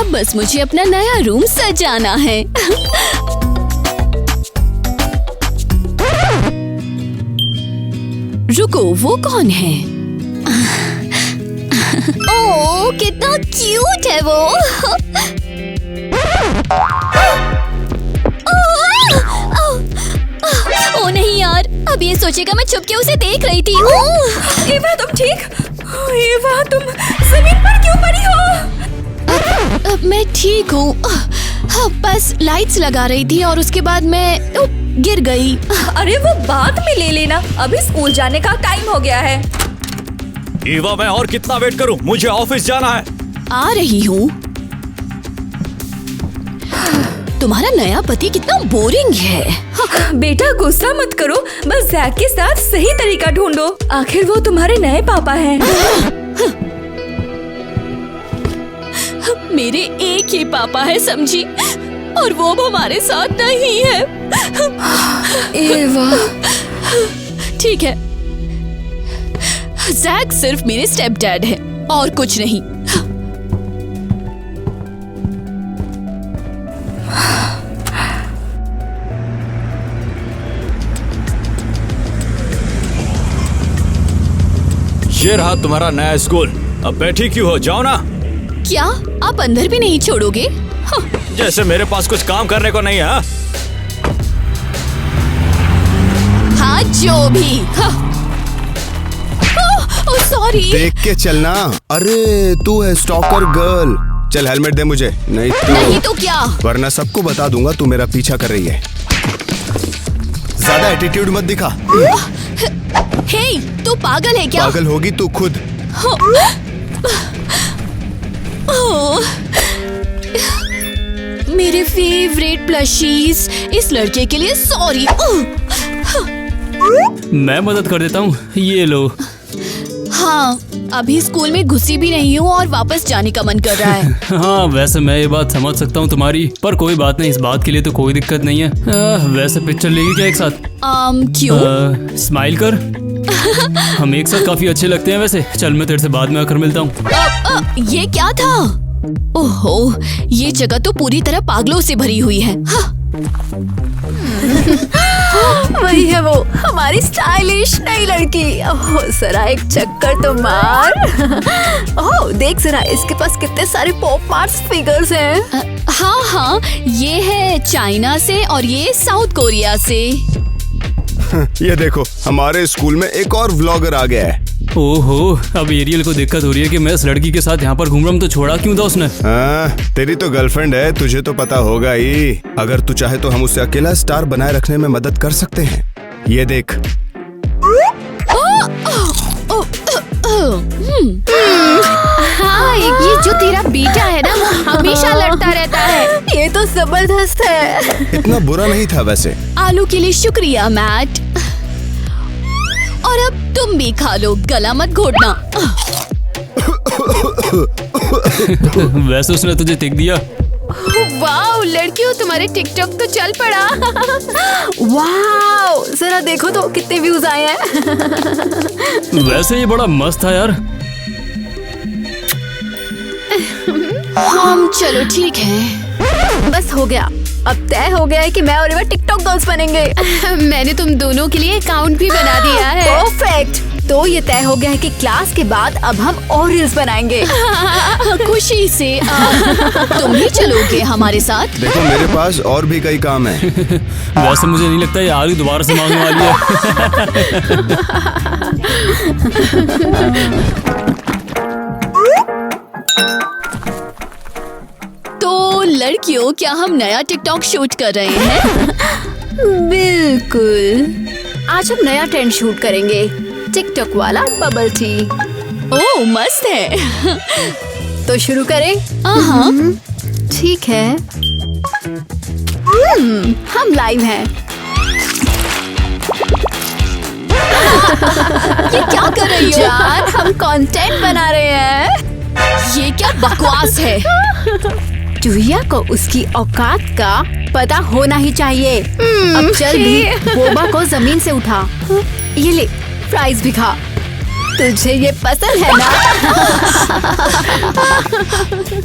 अब बस मुझे अपना नया रूम सजाना है। रुको, वो कौन है? ओह, कितना क्यूट है वो। ओ नहीं यार, अब ये सोचेगा मैं छुप के उसे देख रही थी। एवा, तुम ठीक? एवा, तुम जमीन पर क्यों पड़ी हो? अब मैं ठीक हूँ। बस लाइट्स लगा रही थी और उसके बाद मैं गिर गई। अरे वो बाद में ले लेना, अभी स्कूल जाने का टाइम हो गया है। ईवा, मैं और कितना वेट करूं? मुझे ऑफिस जाना है। आ रही हूँ। तुम्हारा नया पति कितना बोरिंग है। बेटा गुस्सा मत करो, बस जैक के साथ सही तरीका ढूंढो। आखिर वो तुम्हारे नए पापा हैं। मेरे एक ही पापा है, समझी? और वो अब हमारे साथ नहीं है। एवा, ठीक है, जैक सिर्फ मेरे स्टेप डैड है और कुछ नहीं। ये रहा तुम्हारा नया स्कूल। अब बैठी क्यों हो? जाओ ना। क्या आप अंदर भी नहीं छोड़ोगे? जैसे मेरे पास कुछ काम करने को नहीं है। हाँ, जो भी। सॉरी। देख के चलना। अरे तू है स्टॉकर गर्ल। चल हेलमेट दे मुझे, नहीं तो क्या? वरना सबको बता दूंगा तू मेरा पीछा कर रही है। ज्यादा एटीट्यूड मत दिखा। हे, तू पागल है क्या? पागल होगी तू खुद। मेरे फेवरेट प्लशीज। इस लड़के के लिए सॉरी। मैं मदद कर देता हूँ, ये लो। हाँ, अभी स्कूल में घुसी भी नहीं हूँ और वापस जाने का मन कर रहा है। हाँ, वैसे मैं ये बात समझ सकता हूँ तुम्हारी, पर कोई बात नहीं, इस बात के लिए तो कोई दिक्कत नहीं है। वैसे पिक्चर लेगी क्या एक साथ? क्यों? स्माइल कर। हम एक साथ काफी अच्छे लगते हैं वैसे। चल मैं तेरे से बाद में आकर मिलता हूँ। ये क्या था? ओहो, ये जगह तो पूरी तरह पागलों से भरी हुई है। वही है वो, हमारी स्टाइलिश नई लड़की। ओह, जरा एक चक्कर तो मार। ओह, देख जरा, इसके पास कितने सारे पॉप मार्स फिगर्स हैं। हाँ, ये है चाइना से और ये साउथ कोरिया से। ये देखो, हमारे स्कूल में एक और व्लॉगर आ गया है। ओहो, अब एरियल को दिक्कत हो रही है कि मैं इस लड़की के साथ यहाँ पर घूम रहा हूँ, तो छोड़ा क्यों था उसने? तेरी तो गर्लफ्रेंड है, तुझे तो पता होगा ही। अगर तू चाहे तो हम उसे अकेला स्टार बनाए रखने में मदद कर सकते हैं। ये देख। हाँ, ये जो तेरा बेटा है ना, वो हमेशा लड़ता रहता है। ये तो जबरदस्त है। इतना बुरा नहीं था वैसे। आलू के लिए शुक्रिया मैट। और अब तुम भी खा लो, गला मत घोटना। वैसे उसने तुझे टिक दिया। वाओ लड़कियों, तुम्हारे टिकटॉक तो चल पड़ा। वाओ, जरा देखो तो कितने व्यूज आए हैं। वैसे ये बड़ा मस्त था यार। चलो ठीक है, बस हो गया। अब तय हो गया है कि मैं और एवा टिकटॉक गर्ल्स बनेंगे। मैंने तुम दोनों के लिए अकाउंट भी बना दिया है। परफेक्ट। तो ये तय हो गया है कि क्लास के बाद अब हम और रील्स बनाएंगे। खुशी से। तुम भी चलोगे हमारे साथ? देखो, मेरे पास और भी कई काम है। वैसे मुझे नहीं लगता ये आलू दोबारा से मांगने वाली है। तो लड़कियों, क्या हम नया टिकटॉक शूट कर रहे हैं? बिल्कुल। आज हम नया ट्रेंड शूट करेंगे, टिकटॉक वाला बबल टी। ओह, मस्त है। तो शुरू करें? ठीक है। हम लाइव हैं। ये क्या कर रही हो? यार, हम कंटेंट बना रहे हैं। ये क्या बकवास है? चूहिया को उसकी औकात का पता होना ही चाहिए। अब चल भी, बोबा को जमीन से उठा। ये ले, फ्राइज भी खा। तुझे ये पसंद है ना?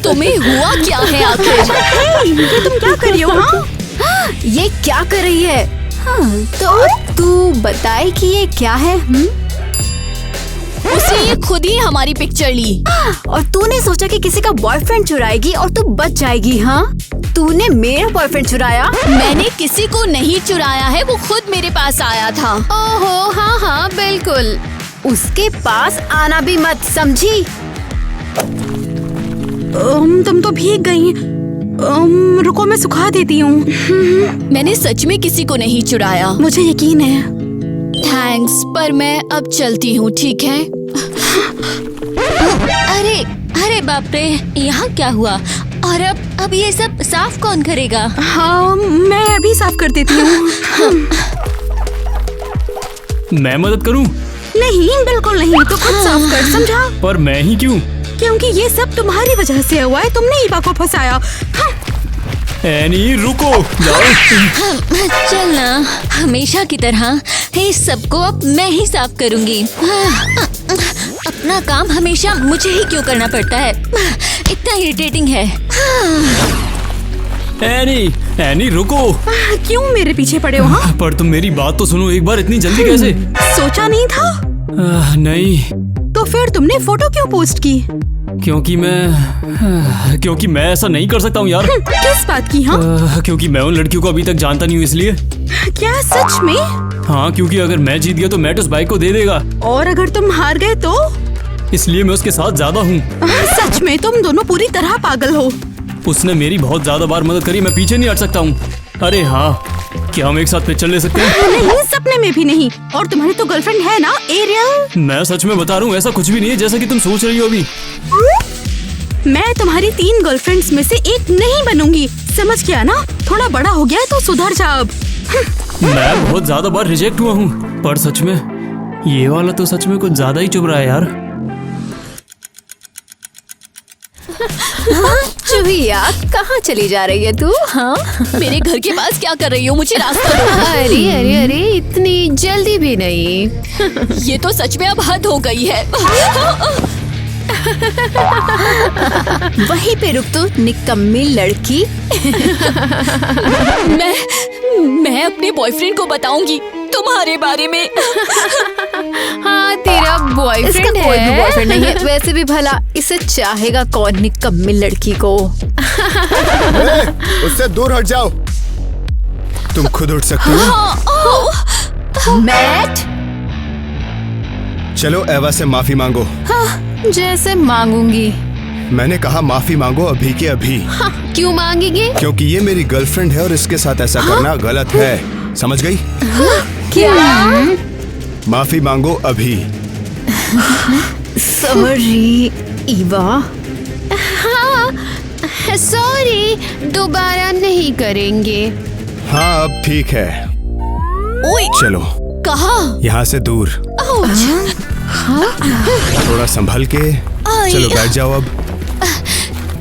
तुम्हें हुआ क्या है आखिर? ये तुम क्या कर रही हो? हाँ? ये क्या कर रही है? हाँ, तो अब तू बताए कि ये क्या है? उसने ये खुद ही हमारी पिक्चर ली। और तूने सोचा कि किसी का बॉयफ्रेंड चुराएगी और तू बच जाएगी? हाँ, तूने मेरा बॉयफ्रेंड चुराया? मैंने किसी को नहीं चुराया है, वो खुद मेरे पास आया था। ओहो, हाँ हाँ बिल्कुल। उसके पास आना भी मत, समझी? तुम तो भीग गई। रुको मैं सुखा देती हूँ। मैंने सच में किसी को नहीं चुराया। मुझे यकीन है। थैंक्स, पर मैं अब चलती हूँ, ठीक है? अरे अरे बाप रे, यहाँ क्या हुआ? और अब ये सब साफ कौन करेगा? हाँ, मैं अभी साफ कर देती हूँ। मैं मदद करूं? नहीं, बिल्कुल नहीं, तो खुद साफ कर, समझा? पर मैं ही क्यों? क्योंकि ये सब तुम्हारी वजह से हुआ है, तुमने ईवा को फंसाया। एनी रुको, जाओ। चलना, हमेशा की तरह इस सबको अब मैं ही साफ करूंगी। अपना काम हमेशा मुझे ही क्यों करना पड़ता है? इतना इरिटेटिंग है। एनी रुको। क्यों मेरे पीछे पड़े हो? हाँ? पर तुम मेरी बात तो सुनो एक बार, इतनी जल्दी कैसे? सोचा नहीं था? नहीं। तो फिर तुमने फोटो क्यों पोस्ट की? क्योंकि मैं ऐसा नहीं कर सकता हूँ यार। किस बात की? हाँ? क्योंकि मैं उन लड़कियों को अभी तक जानता नहीं हूँ, इसलिए। क्या सच में? हाँ, क्योंकि अगर मैं जीत गया तो मैट उस बाइक को दे देगा। और अगर तुम हार गए तो? इसलिए मैं उसके साथ ज्यादा हूँ। सच में तुम दोनों पूरी तरह पागल हो। उसने मेरी बहुत ज्यादा बार मदद करी, मैं पीछे नहीं हट सकता हूँ। अरे हाँ, क्या हम एक साथ पिक्चर ले सकते हैं? नहीं, सपने में भी नहीं। और तुम्हारी तो गर्लफ्रेंड है ना, एरियल? मैं सच में बता रहा हूँ, ऐसा कुछ भी नहीं है जैसा कि तुम सोच रही हो अभी। मैं तुम्हारी 3 गर्लफ्रेंड्स में से एक नहीं बनूंगी, समझ गया ना? थोड़ा बड़ा हो गया है तो सुधर जा अब। मैं बहुत ज्यादा बार रिजेक्ट हुआ हूँ, पर सच में ये वाला तो सच में कुछ ज्यादा ही चुभ रहा है यार। चुहिया, कहाँ चली जा रही है तू? हाँ? मेरे घर के पास क्या कर रही हो? मुझे रास्ता दो। अरे अरे अरे, इतनी जल्दी भी नहीं। ये तो सच में अब हद हो गई है। वहीं पे रुक तू, निकम्मी लड़की। मैं अपने बॉयफ्रेंड को बताऊंगी तुम्हारे बारे में। हाँ, तेरा बॉयफ्रेंड है? कोई भी बॉयफ्रेंड नहीं है। वैसे भी भला इसे चाहेगा कौन, निकम्मी लड़की को? उससे दूर हट जाओ। तुम खुद उठ सकती हो। मैट, चलो एवा से माफी मांगो। जैसे मांगूंगी। मैंने कहा माफी मांगो अभी के अभी। क्यों मांगेंगे? क्योंकि ये मेरी गर्लफ्रेंड है और इसके साथ ऐसा करना गलत है, समझ गई? क्या? माफी मांगो अभी। सॉरी ईवा। हाँ, सॉरी, दोबारा नहीं करेंगे। हाँ, अब ठीक है। ओए, चलो कहाँ? यहाँ से दूर। थोड़ा संभल के। चलो बैठ जाओ अब।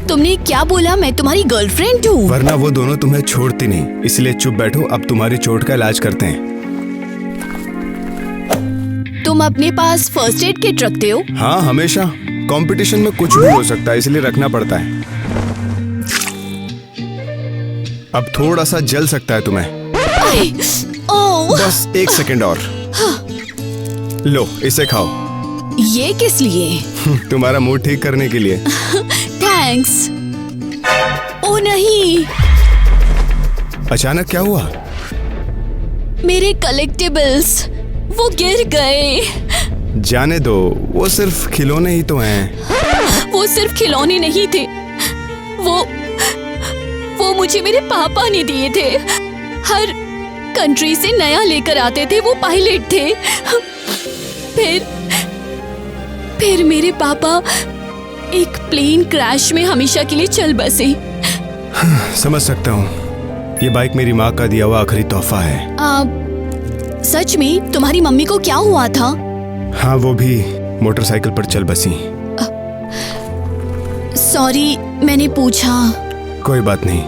तुमने क्या बोला? मैं तुम्हारी गर्लफ्रेंड हूँ? वरना वो दोनों तुम्हें छोड़ती नहीं, इसलिए चुप बैठो। अब तुम्हारी चोट का इलाज करते हैं। तुम अपने पास फर्स्ट एड किट रखते हो? हाँ, हमेशा। कंपटीशन में कुछ भी हो सकता है, इसलिए रखना पड़ता है। अब थोड़ा सा जल सकता है तुम्हें। ओह, बस 1 सेकंड और। लो, इसे खाओ। ये किस लिए? तुम्हारा मूड ठीक करने के लिए। थैंक्स। ओ नहीं, अचानक क्या हुआ? मेरे कलेक्टिबल्स वो गिर गए। जाने दो, वो सिर्फ खिलौने ही तो हैं। वो सिर्फ खिलौने नहीं थे, वो मुझे मेरे पापा ने दिए थे। हर कंट्री से नया लेकर आते थे, वो पायलट थे। फिर मेरे पापा एक प्लेन क्रैश में हमेशा के लिए चल बसे। समझ सकता हूँ, ये बाइक मेरी माँ का दिया हुआ आखिरी तोहफा है। सच में? तुम्हारी मम्मी को क्या हुआ था? हाँ, वो भी मोटरसाइकिल पर चल बसी। सॉरी, मैंने पूछा। कोई बात नहीं।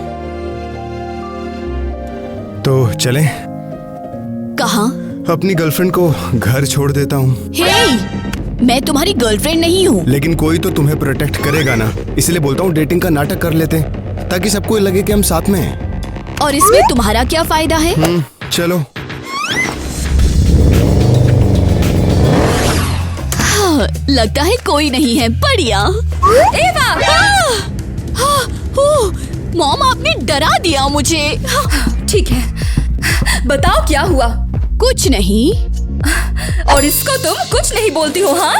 तो चलें? कहाँ? अपनी गर्लफ्रेंड को घर छोड़ देता हूँ। हे, मैं तुम्हारी गर्लफ्रेंड नहीं हूँ। लेकिन कोई तो तुम्हें प्रोटेक्ट करेगा ना, इसलिए बोलता हूँ डेटिंग का नाटक कर लेते हैं, ताकि सबको लगे कि हम साथ में हैं। और इसमें तुम्हारा क्या फायदा है? चलो। हाँ, लगता है कोई नहीं है। बढ़िया। एवा! मॉम, आपने डरा दिया मुझे। ठीक है, बताओ क्या हुआ? कुछ नहीं। और इसको तुम कुछ नहीं बोलती हो? हाँ,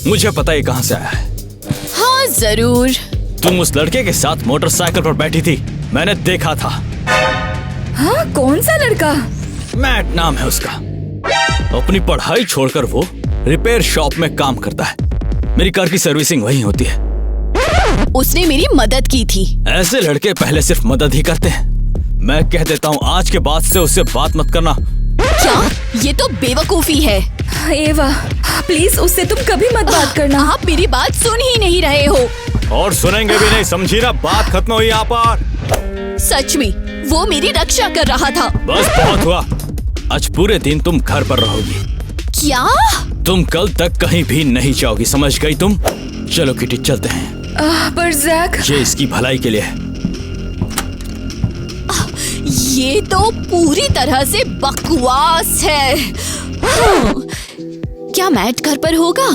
मुझे पता है कहाँ से आया है। हाँ जरूर। तुम उस लड़के के साथ मोटरसाइकिल पर बैठी थी, मैंने देखा था। हाँ, कौन सा लड़का? मैट नाम है उसका। अपनी पढ़ाई छोड़कर वो रिपेयर शॉप में काम करता है। मेरी कार की सर्विसिंग वहीं होती है। उसने मेरी मदद की थी। ऐसे लड़के पहले सिर्फ मदद ही करते हैं। मैं कह देता हूँ आज के बाद से उससे बात मत करना। क्या? ये तो बेवकूफी है। एवा, प्लीज उससे तुम कभी मत बात करना। आप मेरी बात सुन ही नहीं रहे हो। और सुनेंगे भी नहीं, समझी ना? बात खत्म हुई यहाँ पर। सच में वो मेरी रक्षा कर रहा था। बस बहुत हुआ। आज पूरे दिन तुम घर पर रहोगी। क्या? तुम कल तक कहीं भी नहीं जाओगी, समझ गई तुम? चलो किटी, चलते हैं। पर जैक, ये इसकी भलाई के लिए है। ये तो पूरी तरह से बकवास है। क्या मैट घर पर होगा?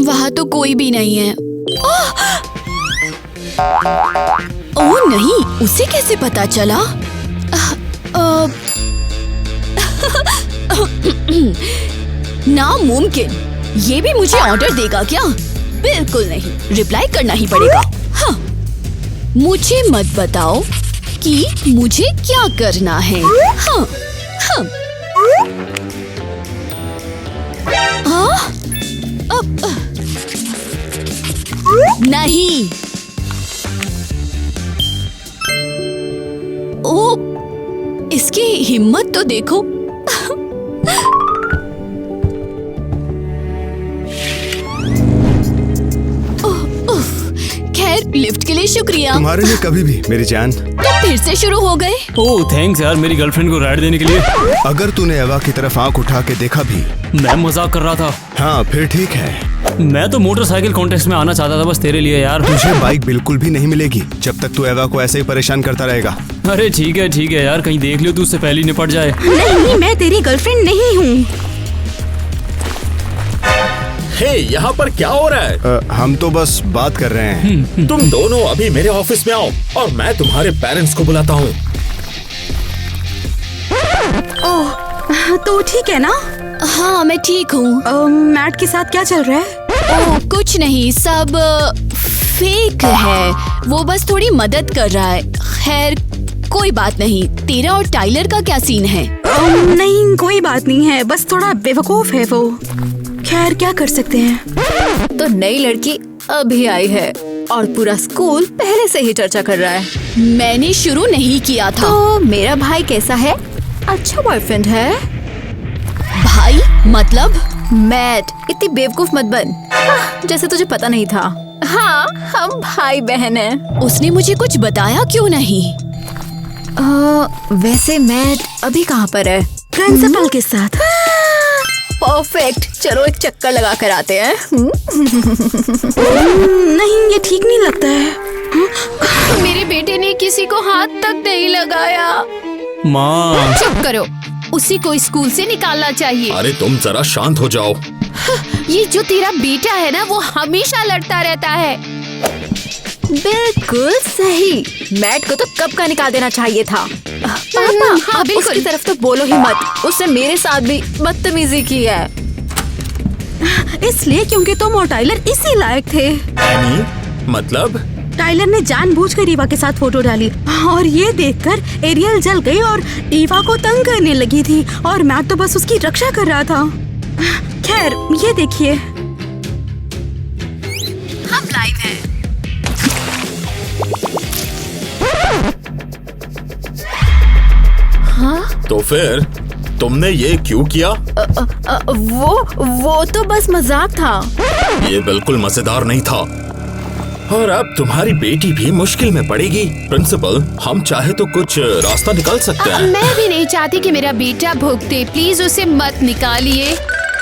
वहाँ तो कोई भी नहीं है। ओह नहीं, उसे कैसे पता चला? नामुमकिन। ये भी मुझे ऑर्डर देगा क्या? बिल्कुल नहीं, रिप्लाई करना ही पड़ेगा। हाँ, मुझे मत बताओ कि मुझे क्या करना है। हाँ, हाँ। हाँ? नहीं। ओ, इसकी हिम्मत तो देखो। खैर, लिफ्ट के लिए शुक्रिया। तुम्हारे लिए कभी भी मेरी जान। तो फिर से शुरू हो गए। ओह थैंक्स यार, मेरी गर्लफ्रेंड को राइड देने के लिए। अगर तूने एवा की तरफ आंख उठा के देखा भी। मैं मजाक कर रहा था। हाँ, फिर ठीक है। मैं तो मोटरसाइकिल कॉन्टेस्ट में आना चाहता था, बस तेरे लिए यार। तुझे बाइक बिल्कुल भी नहीं मिलेगी जब तक तू एवा को ऐसे ही परेशान करता रहेगा। अरे ठीक है यार, कहीं देख लियो तू उससे पहले ही निपट जाए। नहीं, मैं तेरी गर्लफ्रेंड नहीं हूँ। हे, यहाँ पर क्या हो रहा है? हम तो बस बात कर रहे हैं। तुम दोनों अभी मेरे ऑफिस में आओ और मैं तुम्हारे पेरेंट्स को बुलाता हूँ। ओह, तो ठीक है ना? हाँ, मैं ठीक हूँ। मैट के साथ क्या चल रहा है? ओह, कुछ नहीं, सब फेक है। वो बस थोड़ी मदद कर रहा है। खैर, कोई बात नहीं। तेरा और टाइलर का क्या सीन है? नहीं, कोई बात नहीं है, बस थोड़ा बेवकूफ है वो। खैर, क्या कर सकते हैं। तो नई लड़की अभी आई है और पूरा स्कूल पहले से ही चर्चा कर रहा है। मैंने शुरू नहीं किया था। तो मेरा भाई कैसा है? अच्छा बॉयफ्रेंड है? भाई मतलब? मैट, इतनी बेवकूफ मत बन। जैसे तुझे पता नहीं था। हाँ, हम भाई बहन हैं। उसने मुझे कुछ बताया क्यों नहीं? वैसे मैट अभी कहाँ पर है? प्रिंसिपल के साथ। परफेक्ट, चलो एक चक्कर लगा कर आते हैं। नहीं, ये ठीक नहीं लगता है। मेरे बेटे ने किसी को हाथ तक नहीं लगाया। माँ, चुप करो, उसी को स्कूल से निकालना चाहिए। अरे तुम जरा शांत हो जाओ। ये जो तेरा बेटा है ना, वो हमेशा लड़ता रहता है। बिल्कुल सही। मैट को तो कब का निकाल देना चाहिए था। पापा, हाँ, आप बिल्कुल। उसकी तरफ तो बोलो ही मत। उसने मेरे साथ भी बदतमीजी की है। इसलिए क्योंकि तुम और टाइलर इसी लायक थे। एनी, मतलब? टाइलर ने जानबूझकर ईवा के साथ फोटो डाली और ये देखकर एरियल जल गई और ईवा को तंग करने लगी थी और मैट तो बस उसकी रक्षा कर रहा था। खैर, ये देखिए, हम लाइव हैं। हाँ? तो फिर तुमने ये क्यों किया? वो तो बस मजाक था। ये बिल्कुल मजेदार नहीं था। और अब तुम्हारी बेटी भी मुश्किल में पड़ेगी। प्रिंसिपल, हम चाहे तो कुछ रास्ता निकाल सकते हैं। मैं भी नहीं चाहती कि मेरा बेटा भुगते, प्लीज उसे मत निकालिए।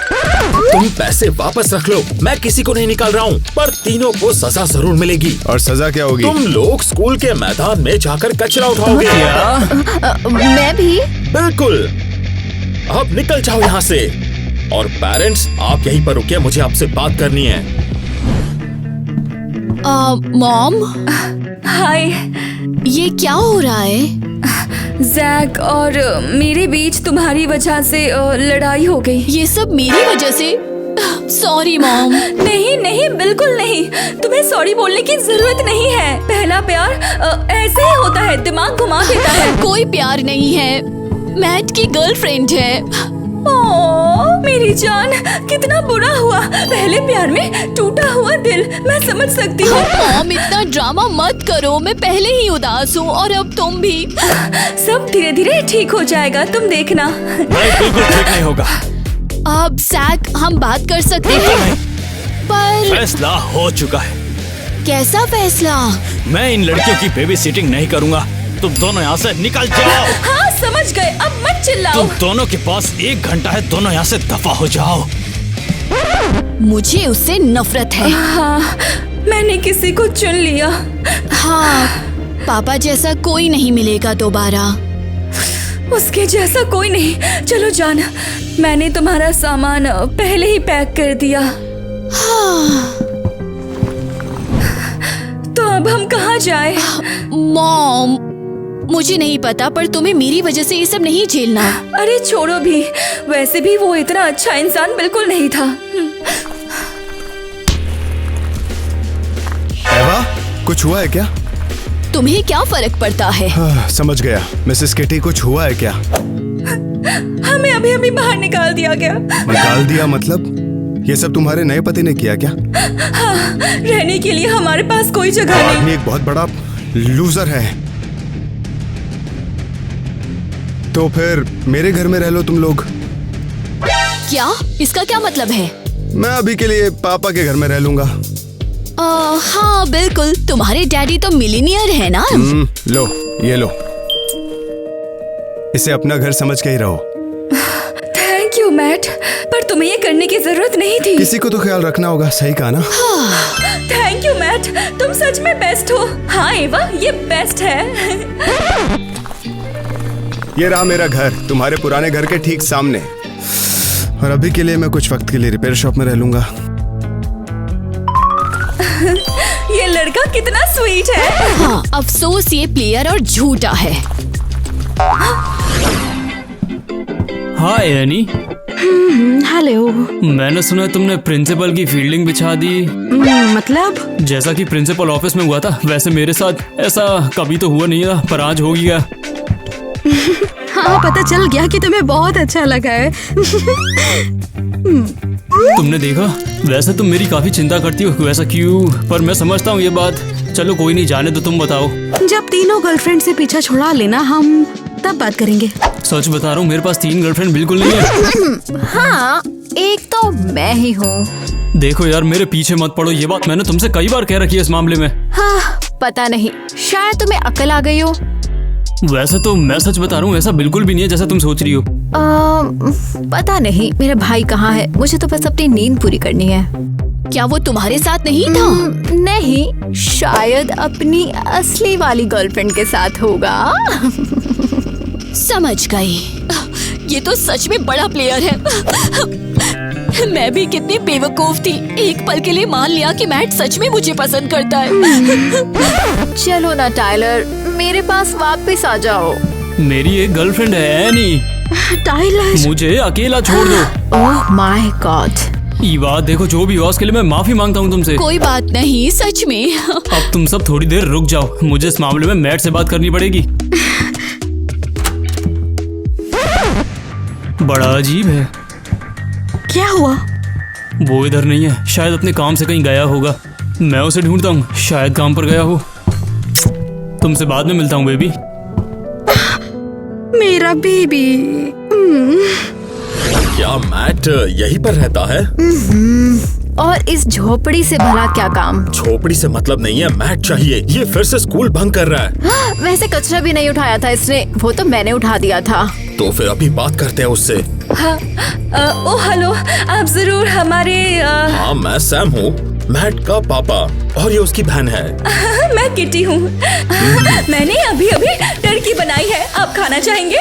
तुम पैसे वापस रख लो, मैं किसी को नहीं निकाल रहा हूँ, पर तीनों को सजा जरूर मिलेगी। और सजा क्या होगी? तुम लोग स्कूल के मैदान में जाकर कचरा उठाओगे। मैं भी। बिल्कुल, अब निकल जाओ यहाँ से। और पेरेंट्स, आप यहीं पर रुकिए, मुझे आपसे बात करनी है। मॉम, हाय। ये क्या हो रहा है? जैक और मेरे बीच तुम्हारी वजह से लड़ाई हो गई। ये सब मेरी वजह से? Sorry mom. नहीं नहीं, बिल्कुल नहीं, तुम्हें सॉरी बोलने की जरूरत नहीं है। पहला प्यार ऐसे ही होता है, दिमाग घुमा देता है। कोई प्यार नहीं है, मैट की गर्लफ्रेंड है। ओह, मेरी जान, कितना बुरा हुआ। पहले प्यार में टूटा हुआ दिल, मैं समझ सकती हूँ। मॉम, इतना ड्रामा मत करो, मैं पहले ही उदास हूँ और अब तुम भी। सब धीरे धीरे ठीक हो जाएगा, तुम देखना। नहीं, बिल्कुल ठीक नहीं होगा। अब जैक, हम बात कर सकते हैं, पर फैसला हो चुका है। कैसा फैसला? मैं इन लड़कियों की बेबी सिटिंग नहीं करूँगा। तुम दोनों यहाँ से निकल जाओ। हाँ, समझ गए, अब मत चिल्लाओ। तुम दोनों के पास 1 घंटा है, दोनों यहाँ से दफा हो जाओ। मुझे उससे नफरत है। हाँ, मैंने किसी को चुन लिया। हाँ, पापा जैसा कोई नहीं मिलेगा दोबारा। उसके जैसा कोई नहीं। चलो जान, मैंने तुम्हारा सामान पहले ही पैक कर दिया। तो अब हम कहाँ जाए? मॉम, मुझे नहीं पता, पर तुम्हें मेरी वजह से ये सब नहीं झेलना। अरे छोड़ो भी, वैसे भी वो इतना अच्छा इंसान बिल्कुल नहीं था। एवा, कुछ हुआ है क्या? तुम्हें क्या फर्क पड़ता है? समझ गया। मिसेस किटी, कुछ हुआ है क्या? हमें अभी अभी बाहर निकाल दिया गया। निकाल दिया मतलब? ये सब तुम्हारे नए पति ने किया क्या? हाँ, रहने के लिए हमारे पास कोई जगह वो नहीं। आदमी एक बहुत बड़ा लूजर है। तो फिर मेरे घर में रह लो तुम लोग। क्या? इसका क्या मतलब है? मैं अभी के लिए पापा के घर में रह लूंगा। हाँ बिल्कुल, तुम्हारे डैडी तो मिलीनियर है ना। लो, ये लो, इसे अपना घर समझ के ही रहो। थैंक यू मैट, पर तुम्हें ये करने की जरूरत नहीं थी। किसी को तो ख्याल रखना होगा, सही कहा ना? थैंक यू मैट, तुम सच में बेस्ट हो। हाँ एवा, ये बेस्ट है। ये रहा मेरा घर, तुम्हारे पुराने घर के ठीक सामने। और अभी के लिए मैं कुछ वक्त के लिए रिपेयर शॉप में रह लूंगा। ये लड़का कितना स्वीट है। हाँ, अफसोस ये प्लेयर और झूठा है। हाय एनी। हेलो। मैंने सुना तुमने प्रिंसिपल की फील्डिंग बिछा दी। मतलब? जैसा कि प्रिंसिपल ऑफिस में हुआ था, वैसे मेरे साथ ऐसा कभी तो हुआ नहीं था, पर आज हो गया। हाँ, पता चल गया कि तुम्हें बहुत अच्छा लगा है। तुमने देखा? वैसे तुम मेरी काफी चिंता करती हो, वैसा क्यों? पर मैं समझता हूँ ये बात। चलो कोई नहीं, जाने दो, तुम बताओ। जब तीनों गर्लफ्रेंड से पीछा छुड़ा लेना हम, तब बात करेंगे। सच बता रहा हूँ, मेरे पास 3 गर्लफ्रेंड बिल्कुल नहीं है। हाँ, एक तो मैं ही हूँ। देखो यार, मेरे पीछे मत पड़ो, ये बात मैंने तुमसे कई बार कह रखी है इस मामले में। हाँ, पता नहीं, शायद तुम्हें अकल आ गई हो। वैसे तो मैं सच बता रहा हूँ, ऐसा बिल्कुल भी नहीं है जैसा तुम सोच रही हो। पता नहीं मेरा भाई कहाँ है, मुझे तो बस अपनी नींद पूरी करनी है। क्या वो तुम्हारे साथ नहीं था? नहीं, शायद अपनी असली वाली गर्लफ्रेंड के साथ होगा। समझ गई, ये तो सच में बड़ा प्लेयर है। मैं भी कितनी बेवकूफ थी, एक पल के लिए मान लिया कि मैट सच में मुझे पसंद करता है। चलो ना टाइलर, मेरे पास वापस आ जाओ। मेरी एक गर्लफ्रेंड है एनी। टाइलर, मुझे अकेला छोड़ दो। Oh my God. ये बात देखो, जो भी हुआ उसके लिए मैं माफी मांगता हूँ तुमसे। कोई बात नहीं, सच में। अब तुम सब थोड़ी देर रुक जाओ, मुझे इस मामले में मैट से बात करनी पड़ेगी। बड़ा अजीब है। क्या हुआ? वो इधर नहीं है, शायद अपने काम से कहीं गया होगा। मैं उसे ढूंढता हूँ, शायद काम पर गया हो। तुमसे बाद में मिलता हूँ बेबी। मेरा बेबी। क्या मैट यहीं पर रहता है? और इस झोपड़ी से भला क्या काम? झोपड़ी से मतलब नहीं है, मैट चाहिए। ये फिर से स्कूल भंग कर रहा है। वैसे कचरा भी नहीं उठाया था इसने, वो तो मैंने उठा दिया था। तो फिर अभी बात करते हैं उससे। ओ हेलो, आप जरूर हमारे हाँ, मैं सैम हूँ, मैट का पापा, और ये उसकी बहन है। मैं किटी हूँ। मैंने अभी अभी टर्की बनाई है, आप खाना चाहेंगे?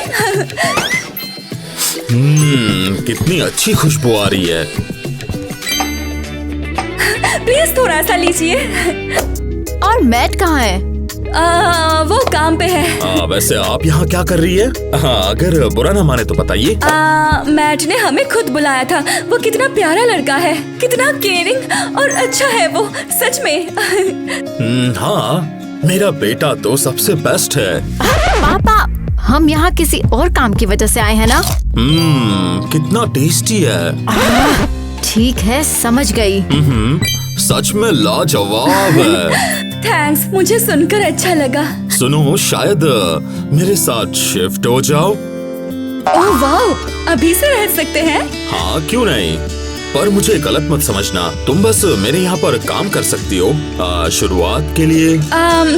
कितनी अच्छी खुशबू आ रही है। प्लीज थोड़ा सा लीजिए। और मैट कहाँ है? वो काम पे है। वैसे आप यहाँ क्या कर रही है? अगर बुरा ना माने तो बताइए। मैट ने हमें खुद बुलाया था। वो कितना प्यारा लड़का है, कितना केयरिंग और अच्छा है वो, सच में। हाँ, मेरा बेटा तो सबसे बेस्ट है। पापा, हम यहाँ किसी और काम की वजह से आए हैं ना? कितना टेस्टी है। ठीक है, समझ गई। सच में लाजवाब है। थैंक्स, मुझे सुनकर अच्छा लगा। सुनो, शायद मेरे साथ शिफ्ट हो जाओ। ओह वाओ, अभी से रह सकते हैं? हाँ, क्यों नहीं, पर मुझे गलत मत समझना, तुम बस मेरे यहाँ पर काम कर सकती हो शुरुआत के लिए।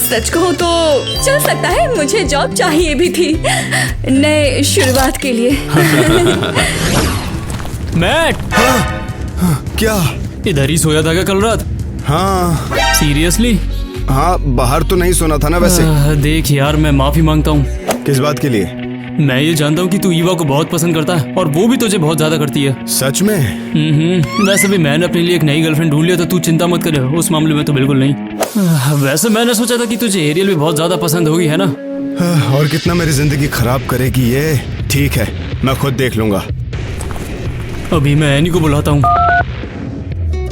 सच कहूँ तो चल सकता है, मुझे जॉब चाहिए भी थी नए शुरुआत के लिए। मैट, क्या? इधर ही सोया था क्या कल रात? हाँ सीरियसली? हाँ, बाहर तो नहीं सोना था ना वैसे। देख यार, मैं माफी मांगता हूँ। किस बात के लिए? मैं ये जानता हूँ कि तू ईवा को बहुत पसंद करता है और वो भी तुझे बहुत ज्यादा करती है। सच में? वैसे भी मैंने अपने लिए एक नई गर्लफ्रेंड ढूंढ लिया, तो तू चिंता मत करे, उस मामले में तो बिल्कुल नहीं। वैसे मैंने सोचा था कि तुझे एरियल भी बहुत ज्यादा पसंद होगी, है ना? और कितना मेरी जिंदगी खराब करेगी ये। ठीक है, मैं खुद देख लूंगा। अभी मैं एनी को बुलाता हूँ।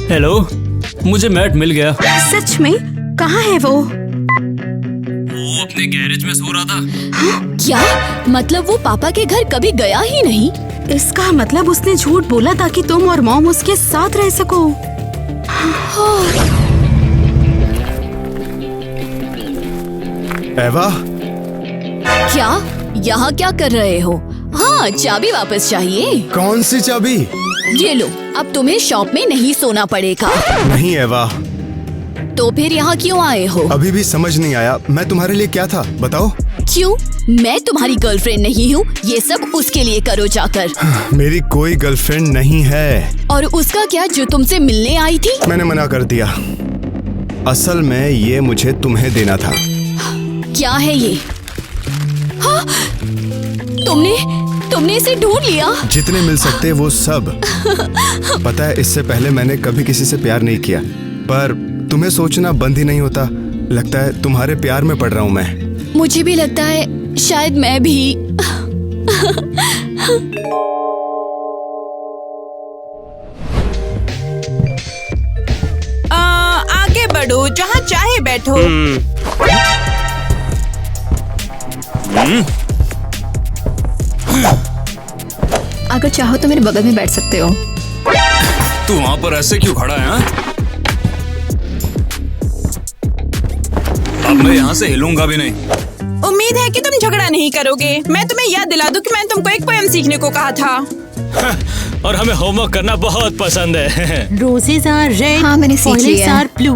हेलो, मुझे मैट मिल गया। सच में? कहाँ है वो? वो अपने गैरेज में सो रहा था। क्या मतलब वो पापा के घर कभी गया ही नहीं? इसका मतलब उसने झूठ बोला ताकि तुम और मॉम उसके साथ रह सको। एवा, क्या यहाँ क्या कर रहे हो? हाँ, चाबी वापस चाहिए। कौन सी चाबी? ये लो, अब तुम्हें शॉप में नहीं सोना पड़ेगा। नहीं एवा। तो फिर यहाँ क्यों आए हो? अभी भी समझ नहीं आया, मैं तुम्हारे लिए क्या था, बताओ। क्यों? मैं तुम्हारी गर्लफ्रेंड नहीं हूँ, ये सब उसके लिए करो जाकर। मेरी कोई गर्लफ्रेंड नहीं है। और उसका क्या जो तुमसे मिलने आई थी? मैंने मना कर दिया। असल में ये मुझे तुम्हें देना था। क्या है ये? हाँ, तुमने इसे ढूंढ लिया? जितने मिल सकते वो सब। पता है, इससे पहले मैंने कभी किसी से प्यार नहीं किया, पर तुम्हें सोचना बंद ही नहीं होता। लगता है तुम्हारे प्यार में पड़ रहा हूँ मैं। मुझे भी लगता है शायद मैं भी। आगे बढ़ो, जहाँ चाहे बैठो। अगर चाहो तो मेरे बगल में बैठ सकते हो। तू वहाँ पर ऐसे क्यों खड़ा है? अब मैं यहाँ से हिलूंगा भी नहीं। उम्मीद है कि तुम झगड़ा नहीं करोगे। मैं तुम्हें याद दिला दूं कि मैंने तुमको एक पोएम सीखने को कहा था। और हमें होमवर्क करना बहुत पसंद है। रोजेज आर रेड, हाँ, मैंने सीख लिया है। Are blue.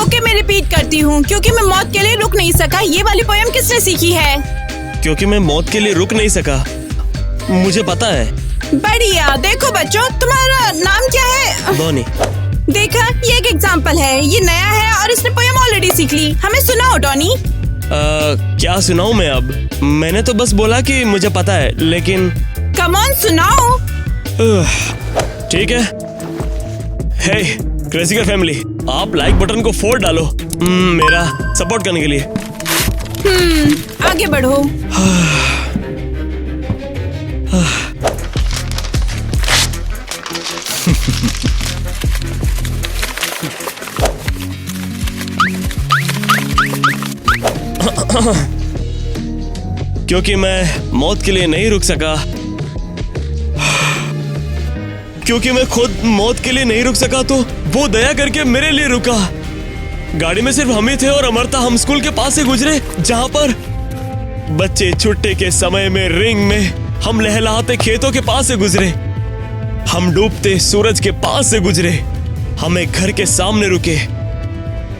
ओके, मैं रिपीट करती हूँ। क्योंकि मैं मौत के लिए रुक नहीं सका, ये वाली पोएम किसने सीखी है? क्योंकि मैं मौत के लिए रुक नहीं सका, मुझे पता है। बढ़िया। देखो बच्चों, तुम्हारा नाम क्या है? बॉनी। देखा, ये एक एग्जाम्पल है। ये नया है और इसने पोएम ऑलरेडी सीख ली। हमें सुनाओ डॉनी। क्या सुनाऊं मैं अब? मैंने तो बस बोला कि मुझे पता है, लेकिन कम ऑन, सुनाओ। ठीक है। हे क्रेज़ी फैमिली, आप लाइक बटन को फोड़ डालो मेरा सपोर्ट करने के लिए। आगे बढ़ो। क्योंकि मैं मौत के लिए नहीं रुक सका, क्योंकि मैं खुद मौत के लिए नहीं रुक सका, तो वो दया करके मेरे लिए रुका। गाड़ी में सिर्फ हम ही थे और अमरता हम स्कूल के पास से गुजरे, जहां पर बच्चे छुट्टी के समय में रिंग में हम लहलहाते खेतों के पास से गुजरे। हम डूबते सूरज के पास से गुजरे, हम एक घर के सामने रुके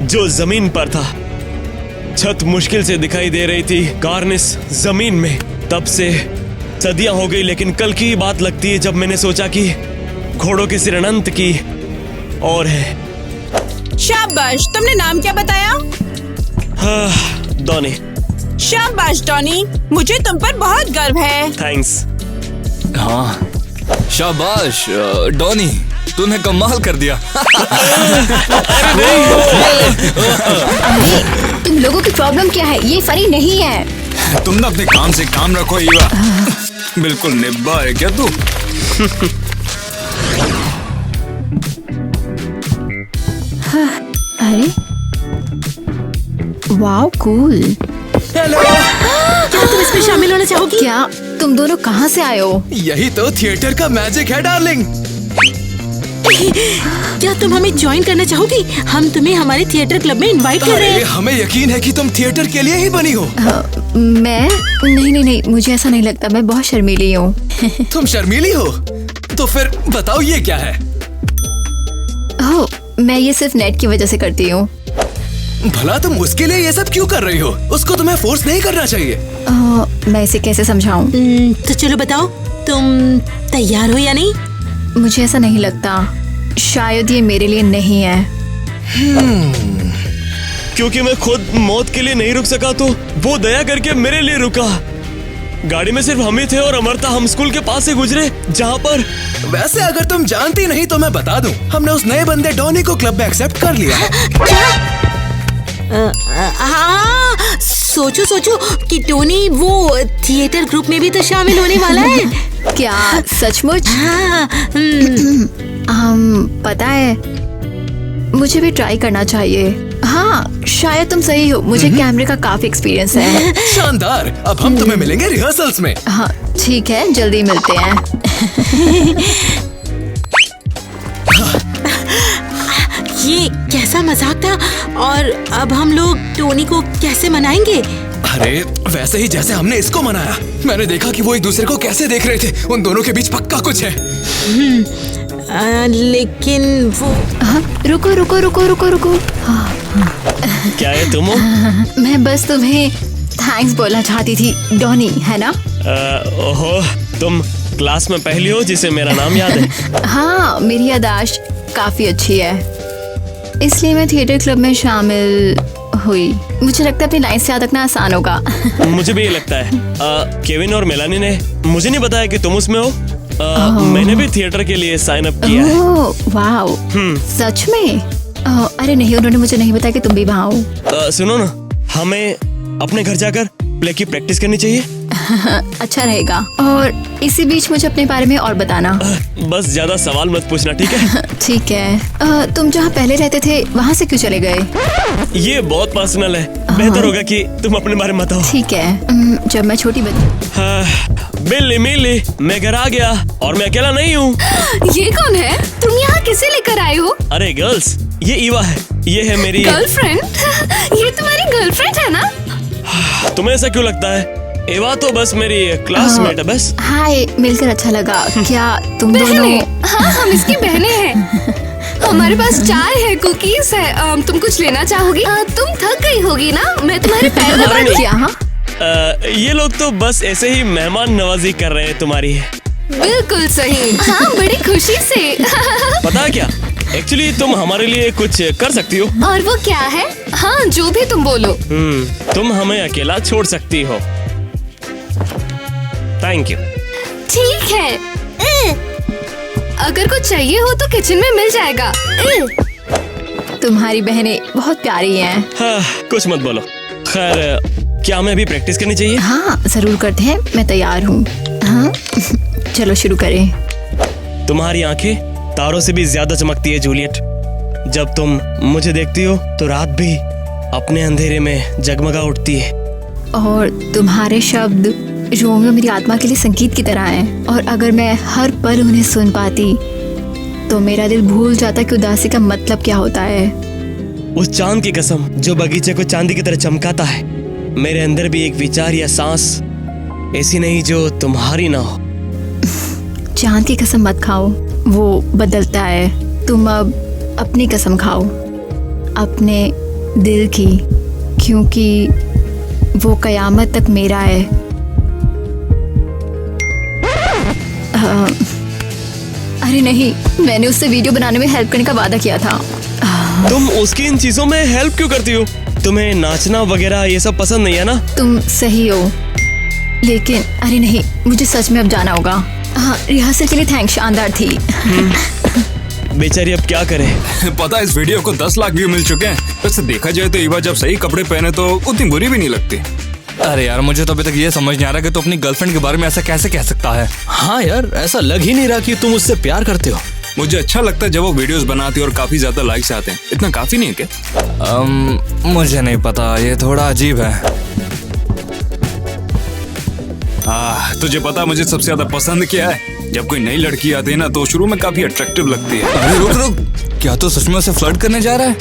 जो जमीन पर था। छत मुश्किल से दिखाई दे रही थी कार्निस जमीन में। तब से सदियां हो गई, लेकिन कल की बात लगती है जब मैंने सोचा कि घोड़ों के सिर अनंत की और है। शाबाश, तुमने नाम क्या बताया? डॉनी। शाबाश डॉनी, मुझे तुम पर बहुत गर्व है। थैंक्स। हाँ, शाबाश डॉनी, तूने कमाल कर दिया। तुम लोगों की प्रॉब्लम क्या है? ये फनी नहीं है। तुम ना अपने काम से काम रखो ईवा। बिल्कुल निब्बा है क्या तू? अरे वाओ, कूल। क्या तुम इसमें शामिल होना चाहोगी? क्या तुम दोनों कहाँ से आए हो? यही तो थिएटर का मैजिक है डार्लिंग। क्या तुम हमें ज्वाइन करना चाहोगी? हम तुम्हें हमारे थिएटर क्लब में इनवाइट कर रहे हैं। हमें यकीन है कि तुम थिएटर के लिए ही बनी हो। मैं नहीं, मुझे ऐसा नहीं लगता। मैं बहुत शर्मीली हूँ। तुम शर्मीली हो? तो फिर बताओ ये क्या है? ओह, मैं ये सिर्फ नेट की वजह से करती हूँ। भला तुम उसके लिए ये सब क्यों कर रही हो? उसको तुम्हें फोर्स नहीं करना चाहिए। मैं इसे कैसे समझाऊं? तो चलो बताओ, तुम तैयार हो या नहीं? मुझे ऐसा नहीं लगता। शायद ये मेरे लिए नहीं है। क्योंकि मैं खुद मौत के लिए नहीं रुक सका तो वो दया करके मेरे लिए रुका। गाड़ी में सिर्फ हम ही थे और अमरता हम स्कूल के पास से गुजरे जहाँ पर। वैसे अगर तुम जानती नहीं तो मैं बता दूं, हमने उस नए बंदे डॉनी को क्लब में एक्सेप्ट कर लिया है। हाँ, सोचो कि टोनी वो थिएटर ग्रुप में भी तो शामिल होने वाला है। क्या सचमुच? हाँ, पता है, मुझे भी ट्राई करना चाहिए। हाँ, शायद तुम सही हो। मुझे कैमरे का काफी एक्सपीरियंस है। शानदार। अब हम तुम्हें मिलेंगे रिहर्सल्स में। हाँ ठीक है, जल्दी मिलते हैं। ये कैसा मजाक था? और अब हम लोग टोनी को कैसे मनाएंगे? अरे वैसे ही जैसे हमने इसको मनाया। मैंने देखा कि वो एक दूसरे को कैसे देख रहे थे। उन दोनों के बीच पक्का कुछ है। लेकिन वो रुको। क्या है तुम? मैं बस तुम्हें थैंक्स बोलना चाहती थी, डॉनी, है ना? ओहो, तुम क्लास में पहली हो जिसे मेरा नाम याद है। हाँ, मेरी याददाश्त काफी अच्छी है, इसलिए मैं थिएटर क्लब में शामिल हुई। मुझे लगता है अपनी लाइन से याद रखना आसान होगा। मुझे भी ये लगता है। केविन और मेलानी ने मुझे नहीं बताया कि तुम उसमें हो। मैंने भी थिएटर के लिए साइन अप किया है। वाओ, सच में? अरे नहीं, उन्होंने मुझे नहीं बताया कि तुम भी वहाँ हो। सुनो ना, हमें अपने घर जाकर प्ले की प्रैक्टिस करनी चाहिए। अच्छा रहेगा। और इसी बीच मुझे अपने बारे में और बताना। बस ज्यादा सवाल मत पूछना, ठीक है? ठीक है। तुम जहाँ पहले रहते थे वहाँ से क्यों चले गए? ये बहुत पर्सनल है। बेहतर होगा कि तुम अपने बारे में बताओ। ठीक है। जब मैं छोटी बिल्ली मिली, मैं घर आ गया और मैं अकेला नहीं हूँ। ये कौन है? तुम यहाँ किसे लेकर आए हो? अरे गर्ल्स, ये ईवा है। ये है मेरी गर्लफ्रेंड। ये तुम्हारी गर्लफ्रेंड है ना? तुम्हें ऐसा क्यों लगता है? एवा तो बस मेरी क्लासमेट है बस। हाय, मिलकर अच्छा लगा। क्या तुम दोनों? हाँ, हम इसकी बहनें हैं। हमारे पास चाय है, कुकीज है। तुम कुछ लेना चाहोगी? तुम थक गई होगी ना? मैं तुम्हारे पैर दबा दूं? क्या? ये लोग तो बस ऐसे ही मेहमान नवाजी कर रहे हैं तुम्हारी। बिल्कुल सही। हाँ, बड़ी खुशी से। पता है क्या, एक्चुअली तुम हमारे लिए कुछ कर सकती हो। और वो क्या है? हाँ, जो भी तुम बोलो। तुम हमें अकेला छोड़ सकती हो। Thank you. ठीक है। अगर कुछ चाहिए हो तो किचन में मिल जाएगा। तुम्हारी बहनें बहुत प्यारी हैं। हाँ, कुछ मत बोलो। खैर, क्या हमें अभी प्रैक्टिस करनी चाहिए? हाँ, जरूर करते हैं। मैं तैयार हूँ। हाँ, चलो शुरू करें। तुम्हारी आंखें तारों से भी ज्यादा चमकती है जूलियट। जब तुम मुझे देखती हो तो रात भी अपने अंधेरे में जगमगा उठती है। और तुम्हारे शब्द रोमियो मेरी आत्मा के लिए संगीत की तरह हैं। और अगर मैं हर पल उन्हें सुन पाती तो मेरा दिल भूल जाता कि उदासी का मतलब क्या होता है। उस चांद की कसम जो बगीचे को चांदी की तरह चमकाता है, मेरे अंदर भी एक विचार या सांस ऐसी नहीं जो तुम्हारी ना हो। चांद की कसम मत खाओ, वो बदलता है। तुम अब अपनी कसम खाओ, अपने दिल की, क्योंकि वो कयामत तक मेरा है। अरे नहीं, मैंने उससे वीडियो बनाने में हेल्प करने का वादा किया था। तुम उसकी इन चीजों में हेल्प क्यों करती हो? तुम्हें नाचना वगैरह ये सब पसंद नहीं है ना? तुम सही हो, लेकिन अरे नहीं, मुझे सच में अब जाना होगा। हाँ, रिहर्सल के लिए थैंक्स, शानदार थी। बेचारी अब क्या करे। पता है इस वीडियो को 10 लाख व्यू मिल चुके हैं। वैसे देखा जाए तो ईवा जब सही कपड़े पहने तो उतनी बुरी भी नहीं लगती। अरे यार, मुझे तो अभी तक ये समझ नहीं आ रहा कि तू अपनी गर्लफ्रेंड के बारे में ऐसा कैसे कह सकता है। हाँ यार, ऐसा लग ही नहीं रहा कि तुम उससे प्यार करते हो। मुझे अच्छा लगता है जब वो वीडियोस बनाती है और काफी ज्यादा लाइक्स आते हैं। इतना काफी नहीं है क्या? मुझे नहीं पता, ये थोड़ा अजीब है। तुझे पता मुझे सबसे ज्यादा पसंद क्या है? जब कोई नई लड़की आती है ना तो शुरू में काफी अट्रैक्टिव लगती है। अरे रुक रुक, क्या तू सच में उसे फ्लर्ट करने जा रहा है?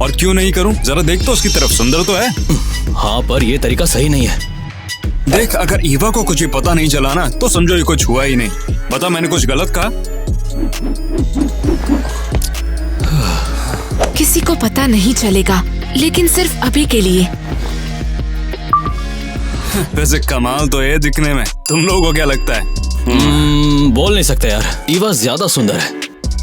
और क्यों नहीं करूं, जरा देख तो उसकी तरफ, सुंदर तो है। हाँ, पर ये तरीका सही नहीं है। देख, अगर ईवा को कुछ ही पता नहीं चला ना तो समझो ये कुछ हुआ ही नहीं। बता, मैंने कुछ गलत कहा? किसी को पता नहीं चलेगा, लेकिन सिर्फ अभी के लिए। वैसे कमाल तो है दिखने में। तुम लोगों को क्या लगता है? बोल नहीं सकते यार, ईवा ज्यादा सुंदर है।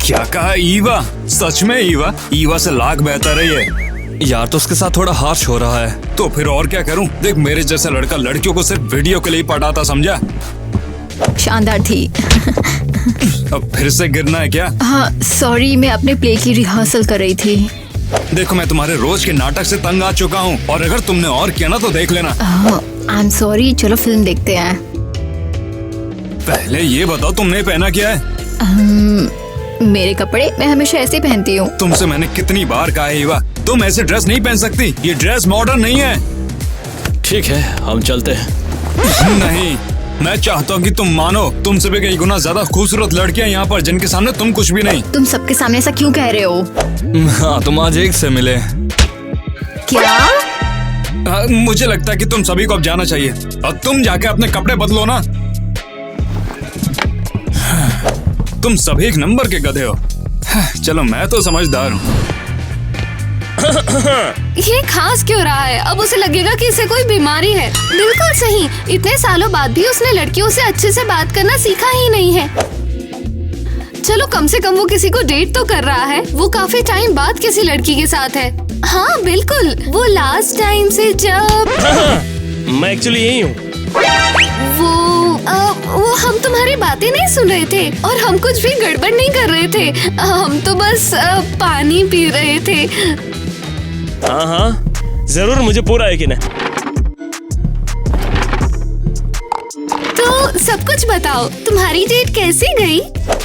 क्या कहा? ईवा? सच में ईवा? ईवा से लाख बेहतर है ये। यार, तो उसके साथ थोड़ा हार्श हो रहा है। तो फिर और क्या करूं? देख, मेरे जैसा लड़का लड़कियों को सिर्फ वीडियो के लिए पटाता, समझा? शानदार थी। अब फिर से गिरना है क्या? हाँ सॉरी, मैं अपने प्ले की रिहर्सल कर रही थी। देखो, मैं तुम्हारे रोज के नाटक से तंग आ चुका हूँ, और अगर तुमने और किया ना तो देख लेना। आई एम सॉरी, चलो फिल्म देखते हैं। पहले ये बताओ, तुमने पहना क्या है? मेरे कपड़े मैं हमेशा ऐसे पहनती हूँ। तुमसे मैंने कितनी बार कहा है ईवा, तुम ऐसे ड्रेस नहीं पहन सकती। ये ड्रेस मॉडर्न नहीं है। ठीक है, हम चलते हैं। नहीं, मैं चाहता हूँ कि तुम मानो, तुमसे भी कई गुना ज्यादा खूबसूरत लड़कियाँ यहाँ पर, जिनके सामने तुम कुछ भी नहीं। तुम सबके सामने ऐसा क्यों कह रहे हो? हाँ, तुम आज एक से मिले। क्या? मुझे लगता है कि तुम सभी को अब जाना चाहिए। अब तुम जाके अपने कपड़े बदलो ना। तुम सभी एक नंबर के गधे हो। चलो, मैं तो समझदार हूँ। ये खास क्यों रहा है? अब उसे लगेगा कि इसे कोई बीमारी है। बिल्कुल सही, इतने सालों बाद भी उसने लड़कियों से अच्छे से बात करना सीखा ही नहीं है। चलो, कम से कम वो किसी को डेट तो कर रहा है। वो काफी टाइम बाद किसी लड़की के साथ है। हाँ बिल्कुल, वो लास्ट टाइम से जब मैं एक्चुअली यही हूँ। वो हम तुम्हारी बातें नहीं सुन रहे थे और हम कुछ भी गड़बड़ नहीं कर रहे थे। हम तो बस पानी पी रहे थे। हाँ हाँ, जरूर, मुझे पूरा यकीन है। तो सब कुछ बताओ, तुम्हारी डेट कैसी गई?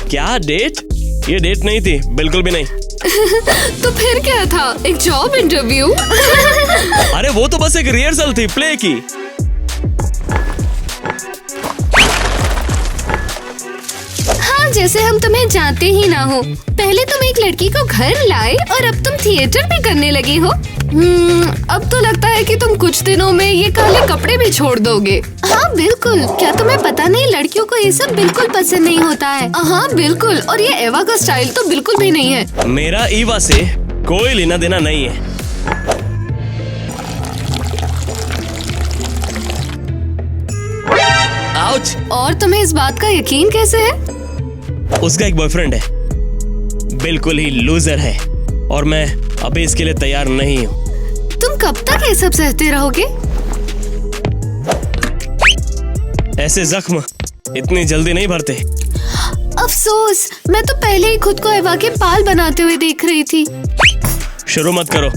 क्या डेट? ये डेट नहीं थी, बिल्कुल भी नहीं। तो फिर क्या था? एक जॉब इंटरव्यू? अरे वो तो बस एक रिहर्सल थी प्ले की। हाँ, जैसे हम तुम्हें जानते ही ना हो। पहले तुम एक लड़की को घर लाए और अब तुम थिएटर भी करने लगी हो। अब तो लगता है कि तुम कुछ दिनों में ये काले कपड़े भी छोड़ दोगे। हाँ बिल्कुल, क्या तुम्हें पता नहीं, लड़कियों को ये सब बिल्कुल पसंद नहीं होता है। हाँ बिल्कुल, और ये एवा का स्टाइल तो बिल्कुल भी नहीं है। मेरा ईवा से कोई लेना देना नहीं है। आउच! और तुम्हें इस बात का यकीन कैसे है? उसका एक बॉयफ्रेंड है, बिल्कुल ही लूजर है, और मैं अभी इसके लिए तैयार नहीं हूँ। तुम कब तक ये सब सहते रहोगे? ऐसे जख्म इतनी जल्दी नहीं भरते। अफसोस, मैं तो पहले ही खुद को एवा के बाल बनाते हुए देख रही थी। शुरू मत करो।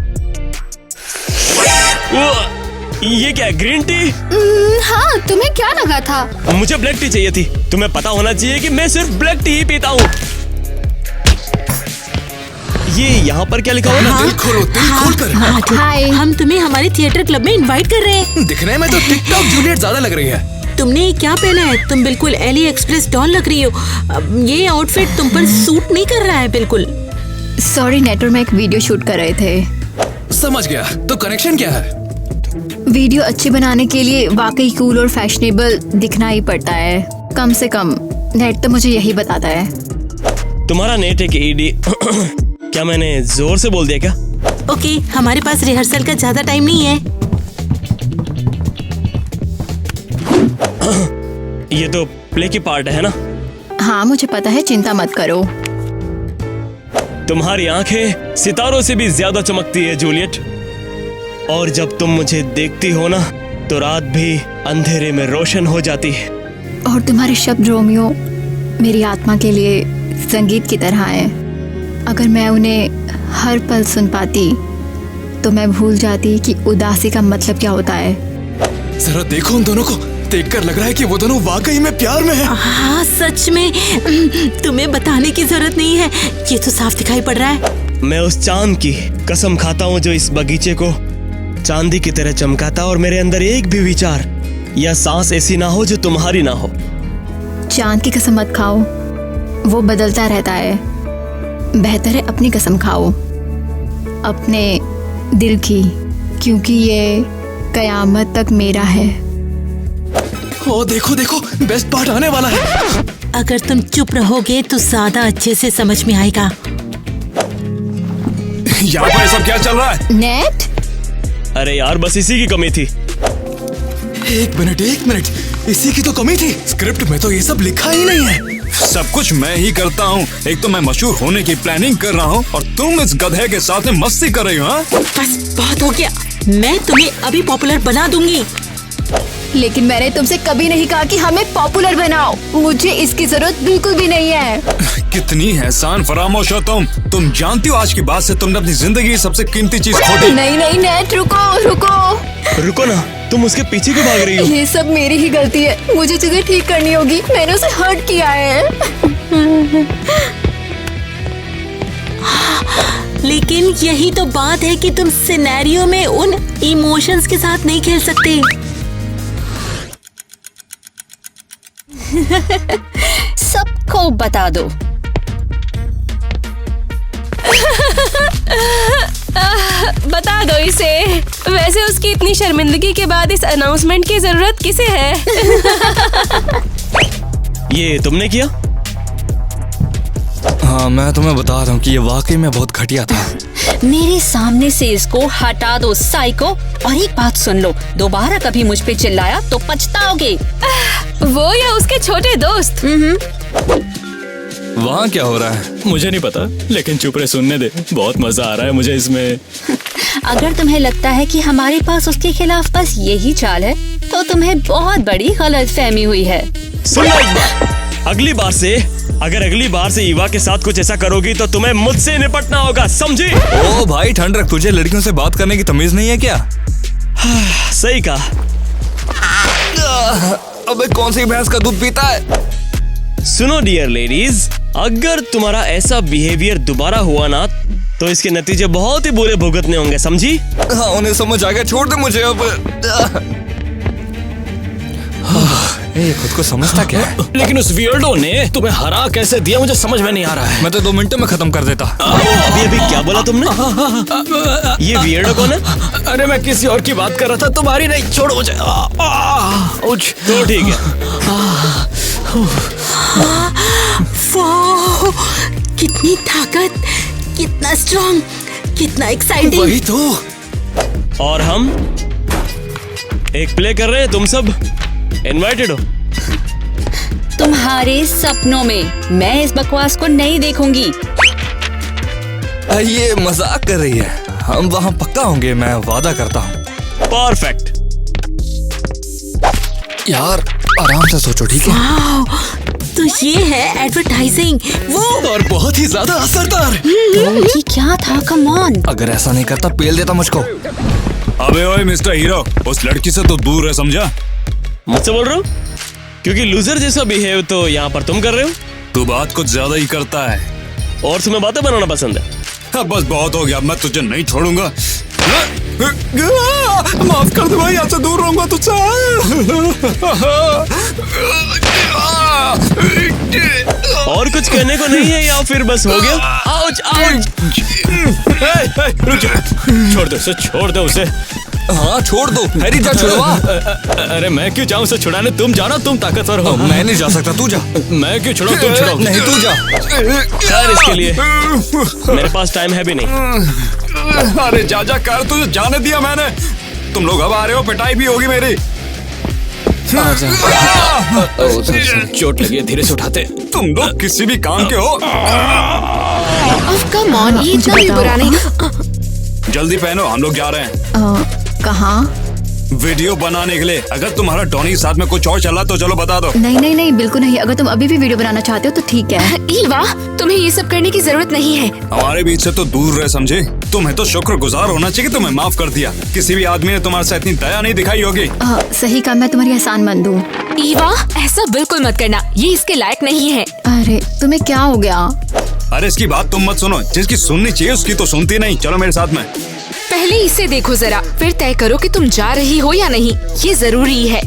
ये क्या, ग्रीन टी? हाँ, तुम्हें क्या लगा था? मुझे ब्लैक टी चाहिए थी। तुम्हें पता होना चाहिए कि मैं सिर्फ ब्लैक टी ही पीता हूँ। ये यहाँ पर क्या लिखा हुआ ना? दिल खोलो, दिल खोल कर। हाय, हम तुम्हें हमारे थिएटर क्लब में इनवाइट कर रहे हैं। दिखने में तो टिकटॉक जूलियट ज्यादा लग रही है। तुमने ये क्या पहना है? तुम बिल्कुल एली एक्सप्रेस डॉल लग रही हो। ये आउटफिट तुम पर सूट नहीं कर रहा है बिल्कुल। सॉरी, नेटवर्क में एक वीडियो शूट कर रहे थे। समझ गया, तो कनेक्शन क्या है? वीडियो अच्छी बनाने के लिए वाकई कूल और फैशनेबल दिखना ही पड़ता है। कम से कम नेट तो मुझे यही बताता है। तुम्हारा नेट एक ईडी क्या मैंने जोर से बोल दिया क्या? ओके, हमारे पास रिहर्सल का ज्यादा टाइम नहीं है। ये तो प्ले की पार्ट है ना? हाँ मुझे पता है, चिंता मत करो। तुम्हारी आंखें सितारों से भी ज्यादा चमकती है जूलियट, और जब तुम मुझे देखती हो ना तो रात भी अंधेरे में रोशन हो जाती है। और तुम्हारे शब्द रोमियो मेरी आत्मा के लिए संगीत की तरह है। अगर मैं उन्हें हर पल सुन पाती तो मैं भूल जाती कि उदासी का मतलब क्या होता है। जरा देखो उन दोनों को, देखकर लग रहा है कि वो दोनों वाकई में प्यार में हैं। हाँ सच में, तुम्हें बताने की जरूरत नहीं है, ये तो साफ दिखाई पड़ रहा है। मैं उस चांद की कसम खाता हूँ जो इस बगीचे को चांदी की तरह चमकाता, और मेरे अंदर एक भी विचार या सांस ऐसी ना हो जो तुम्हारी ना हो। चांद की कसम मत खाओ, वो बदलता रहता है। बेहतर है अपनी कसम खाओ, अपने दिल की, क्योंकि ये कयामत तक मेरा है। ओ देखो देखो, बेस्ट पार्ट आने वाला है। अगर तुम चुप रहोगे तो ज्यादा अच्छे से समझ में आएगा। यहाँ पर सब क्या चल रहा है? नेट? अरे यार बस इसी की कमी थी। एक मिनट, इसी की तो कमी थी। स्क्रिप्ट में तो ये सब लिखा ही नहीं है। सब कुछ मैं ही करता हूँ। एक तो मैं मशहूर होने की प्लानिंग कर रहा हूँ और तुम इस गधे के साथ में मस्ती कर रही हो। हाँ? बस बहुत हो गया, मैं तुम्हें अभी पॉपुलर बना दूंगी। लेकिन मैंने तुमसे कभी नहीं कहा कि हमें पॉपुलर बनाओ, मुझे इसकी जरूरत बिल्कुल भी नहीं है। कितनी एहसान फरामोश हो तुम जानती हो आज के बाद से तुमने अपनी जिंदगी की सबसे कीमती चीज खो दी। नहीं नेट, रुको ना, तुम उसके पीछे क्यों भाग रही हो? ये सब मेरी ही गलती है, मुझे चीजें ठीक करनी होगी। मैंने उसे हर्ट किया है। लेकिन यही तो बात है कि तुम सिनेरियो में उन इमोशंस के साथ नहीं खेल सकते। सबको बता दो। बता दो इसे। वैसे उसकी इतनी शर्मिंदगी के बाद इस अनाउंसमेंट की जरूरत किसे है? ये तुमने किया? हाँ मैं तुम्हें बता रहा हूँ कि ये वाकई में बहुत घटिया था। मेरे सामने से इसको हटा दो साइको। और एक बात सुन लो, दोबारा कभी मुझ पे चिल्लाया तो पछताओगे। वो या उसके छोटे दोस्त? वहाँ क्या हो रहा है मुझे नहीं पता, लेकिन चुप रहे, सुनने दे। बहुत मजा आ रहा है मुझे इसमें। अगर तुम्हें लगता है कि हमारे पास उसके खिलाफ बस यही चाल है तो तुम्हें बहुत बड़ी गलतफहमी हुई है। सुन लो एक बार, अगली बार से ईवा के साथ कुछ ऐसा करोगी तो तुम्हें मुझसे निपटना होगा, समझी? ओ भाई ठंड रख, तुझे लड़कियों से बात करने की तमीज नहीं है क्या? सही कहा। अबे कौन सी भैंस का दूध पीता है? सुनो डियर लेडीज, अगर तुम्हारा ऐसा बिहेवियर दोबारा हुआ ना तो इसके नतीजे बहुत ही बुरे भुगतने होंगे, समझी? हाँ उन्हें समझ आ गया, छोड़ दे मुझे अब। ये खुद को समझता क्या है? लेकिन उस वियर्डो ने तुम्हें हरा कैसे दिया मुझे समझ में नहीं आ रहा है। मैं तो 2 मिनटों में खत्म कर देता। अभी क्या बोला तुमने? ये वियर्डो कौन है? अरे मैं किसी और की बात कर रहा था, तुम्हारी नहीं। छोड़ो मुझे। तो ठीक है। वाह, कितनी ताकत, कितना स्ट्रॉन्ग, कितना एक्साइटिंग। वही तो। और हम एक प्ले कर रहे हैं, तुम सब इनवाइटेड हो। तुम्हारे सपनों में मैं इस बकवास को नहीं देखूंगी। ये मजाक कर रही है। हम वहाँ पक्का होंगे, मैं वादा करता हूँ। परफेक्ट। यार आराम से सोचो, ठीक है? तो ये है एडवर्टाइजिंग, वो और बहुत ही ज्यादा असरदार। ये क्या था? Come on. अगर ऐसा नहीं करता पेल देता मुझको। अबे ओए मिस्टर हीरो, उस लड़की से तो दूर है, समझा? मुझसे बोल रहे हो? क्योंकि लूजर जैसा बिहेव तो यहाँ पर तुम कर रहे हो। तू बात कुछ ज्यादा ही करता है और तुम्हें बातें बनाना पसंद है। अब बस बहुत हो गया, मैं तुझे नहीं छोड़ूंगा। माफ कर दे भाई, यहाँ से दूर रहूंगा तुझसे। और कुछ कहने को नहीं है या फिर बस हो गया? Ouch ouch. छोड़ दे उसे, छोड़ दे उसे। हाँ छोड़ दो, हैरी जा छुड़वा। अरे मैं क्यों जाऊँ उसे छुड़ाने? तुम जाना, तुम ताकतवर हो। मैं नहीं जा सकता, तू जा। मैं क्यों छुड़ाऊं? तुम छुड़ाओ। नहीं तू जा। खैर इसके लिए मेरे पास टाइम है भी नहीं। अरे जा कर, तुझे जाने दिया मैंने। तुम लोग अब आ रहे हो, पिटाई भी होगी मेरी। चोट लगी है, धीरे से उठाते। तुम लोग किसी भी काम के हो। कम ऑन, ये इतना भी बुरा नहीं। जल्दी पहनो, हम लोग जा रहे हैं। कहाँ? वीडियो बनाने के लिए। अगर तुम्हारा टॉनी के साथ में कुछ और चला तो चलो बता दो। नहीं बिल्कुल नहीं। अगर तुम अभी भी वीडियो बनाना चाहते हो तो ठीक है। ईवा, तुम्हें ये सब करने की जरूरत नहीं है। हमारे बीच से तो दूर रहे, समझे? तुम्हें तो शुक्रगुजार होना चाहिए, तुम्हें माफ कर दिया। किसी भी आदमी ने तुम्हारे साथ इतनी दया नहीं दिखाई होगी। सही कहा, मैं तुम्हारी एहसानमंद हूँ। ईवा, ऐसा बिल्कुल मत करना, ये इसके लायक नहीं है। अरे तुम्हें क्या हो गया? अरे इसकी बात तुम मत सुनो, जिसकी सुननी चाहिए उसकी तो सुनती नहीं। चलो मेरे साथ में। पहले इसे देखो जरा, फिर तय करो कि तुम जा रही हो या नहीं। ये जरूरी है।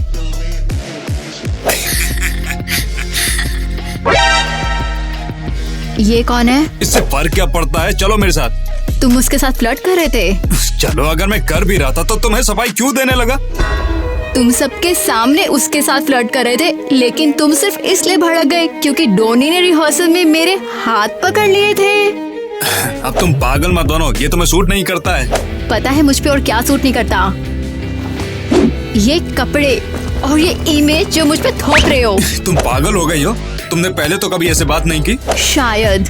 ये कौन है? इससे फर्क क्या पड़ता है? चलो मेरे साथ। तुम उसके साथ फ्लर्ट कर रहे थे? चलो, अगर मैं कर भी रहा था तो तुम्हें सफाई क्यों देने लगा? तुम सबके सामने उसके साथ फ्लर्ट कर रहे थे, लेकिन तुम सिर्फ इसलिए भड़क गए क्योंकि डोनी ने रिहर्सल में मेरे हाथ पकड़ लिए थे। अब तुम पागल मत बनो, ये तुम्हें सूट नहीं करता है। पता है मुझ पे और क्या सूट नहीं करता? ये कपड़े और ये इमेज जो मुझ पे थोप रहे हो। तुम पागल हो गई हो? तुमने पहले तो कभी ऐसे बात नहीं की। शायद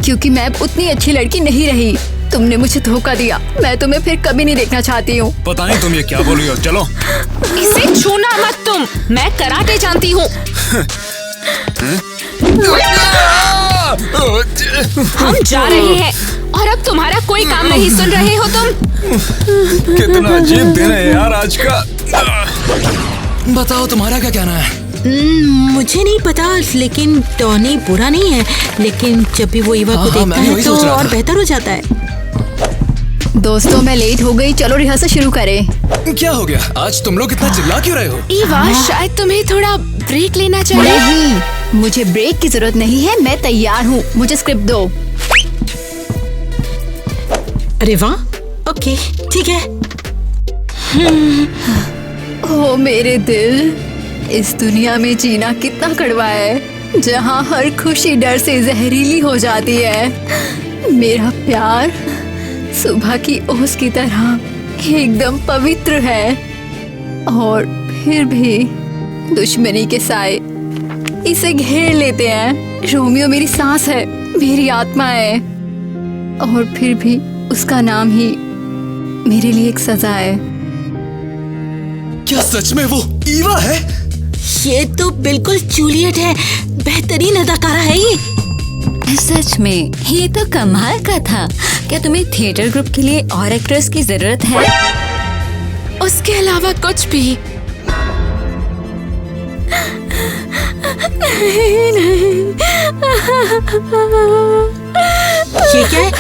क्योंकि मैं उतनी अच्छी लड़की नहीं रही। तुमने मुझे धोखा दिया। मैं तुम्हें फिर कभी नहीं देखना चाहती हूँ। पता नहीं तुम ये क्या बोल रही हो। चलो इसे छूना मत तुम, मैं कराटे जानती हूँ। हम जा रहे हैं और अब तुम्हारा कोई काम नहीं। सुन रहे हो तुम? कितना अजीब दिन है यार आज का। बताओ तुम्हारा क्या कहना है? मुझे नहीं पता, लेकिन टॉनी बुरा नहीं है। लेकिन जब भी वो ईवा को देखता है तो और बेहतर हो जाता है। दोस्तों मैं लेट हो गई, चलो रिहर्सल शुरू करें। क्या हो गया? आज तुम लोग इतना चिल्ला क्यों रहे हो? ईवा, शायद तुम्हें थोड़ा ब्रेक लेना चाहिए। नहीं, मुझे ब्रेक की जरूरत नहीं है। मैं तैयार हूँ, मुझे स्क्रिप्ट दो। अरे वाह, ओके ठीक है। ओ मेरे दिल, इस दुनिया में जीना कितना कड़वा है, जहाँ हर खुशी डर से जहरीली हो जाती है। मेरा प्यार सुबह की ओस की तरह एकदम पवित्र है, और फिर भी दुश्मनी के साए इसे घेर लेते हैं। रोमियो मेरी सांस है, मेरी आत्मा है, और फिर भी उसका नाम ही मेरे लिए एक सजा है। क्या सच में वो ईवा है? ये तो बिल्कुल जूलियट है। बेहतरीन अदाकारा है ये। सच में ये तो कमाल का था। क्या तुम्हें थिएटर ग्रुप के लिए और एक्ट्रेस की जरूरत है? उसके अलावा कुछ भी ये क्या है?